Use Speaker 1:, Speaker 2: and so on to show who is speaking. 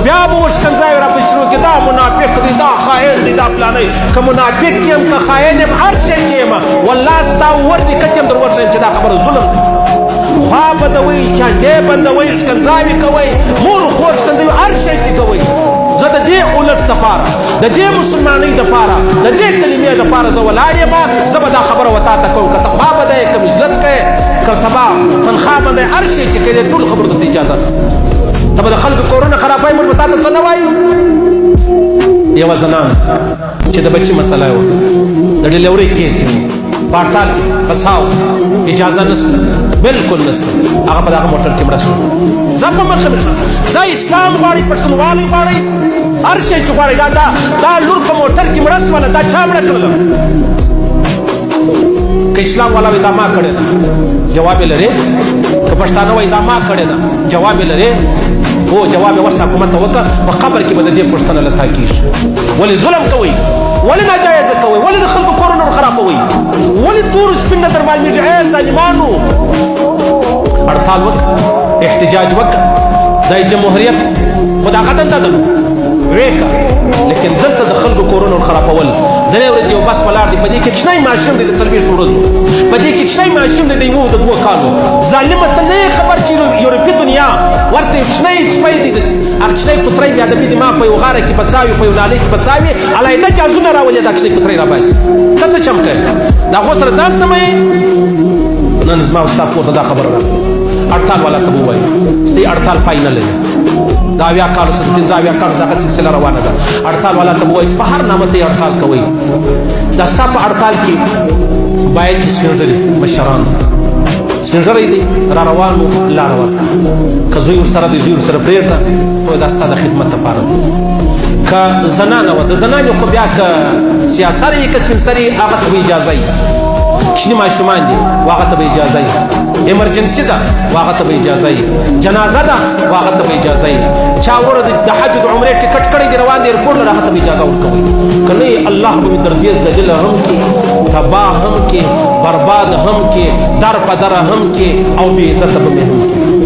Speaker 1: بیا به ورس کنځاوې را پسې شروع کړي دا منافق دی دا خائن دی دا پلانی که منافق یم که خائن یم هر شی چې یم والله ستا ور دي کټ یم در ورشم چې دا خبره ظلم دی خوا بدوئ چانټې بندوئ ښکنځاوې کوئ مور خور ښکنځوي هر شی چې کوئ زه د دې اولس دپاره د دې مسلمانۍ دپاره د دې کلمې دپاره زه ولاړ یم زه به دا خبره وتا ته کوم که ته خوا به دی که مجلس کوې که سبا تنخوا به دی هر شی چې کوې ټول خبرو ته اجازه ده ته به د خلکو کورونه خرابوي موږ به تا ته څه نه وایو یوه زنان چې د بچي مسله وه د ډلیورۍ کیس په هړتال کې فساو اجازه نشته بلکل نشته هغه په دغه موټر کې مړه شوه ځه په مخه مې ځه اسلام غواړئ پښتونولي غواړئ هر شی چې غواړئ دا لور په موټر کې مړه شوله دا چا مړه کړله که اسلام والا وایي دا ما کړې ده جواب یې لرې که پښتانه وایي دا ما کړې ده جواب یې لرې هو جواب یې ورس حکومت ته وکړه په قبر کې به د دې پوښتنه له تا کېږي ولې ظلم کوئ ولې ناجایزه کوئ ولې د خلکو کورونه خرابوئ ولې تور سپین نه در معلومېږي ای ظالمانو هړتال وکړه احتجاج وکړه دا جمهوریت خو دا هغه دنده ده ویکه لیکن دلته د خلکو کورونه خرابول درې ورځې یو بس ولاړ دی په دې کې کوچنی ماشوم دی د 40 ورځو په دې کې کوچنی ماشوم دی د 2 کالو ظالمه ته نه خبر چې یورپي دنیا ورسې یو کوچنی سپی دی هغه کوچنی پتری بیا د دې ما په یو غاره کې بساوي په یو نالۍ کې بساوي علاحده جازونه راولي دا کوچنی پتری راباسي ته څه چم کوې دا خو سره ځان سموي نن زما او ستا کور ته دا خبره راغله هړتال والا ته به ووایي ستې هړتال پای نه لري دا 80 کالو سره 80 کالو دغه سلسله روانه ده هړتال والا ته به ووایي چې په هر نامه ته یې هړتال کوئ دا ستا په هړتال کې باید چې سپین ږیري مشران سپین ږیری دی را روانو لاره ورکړه که زوی ورسره دی زوی ورسره پرېږده ته دا ستا د خدمت دپاره دی که زنانه وه د زنانې خو بیا که سیاسر یې که سپین سر یې هغه ته به اجازه وي کوچني ماشومان دي هغه ته به اجازه وي ایمرجنسي ده هغه ته به اجازه وي جنازه ده هغه ته به اجازه وي چا وره د حج د عمرې ټکټ کړی دی روان دی ایرپورټ له هغه ته به اجازه ورکوئ که نه الله به مې در دې ذلیله هم کې تباه هم کې برباد هم کې در په دره هم کې او بې عزته به مې هم کې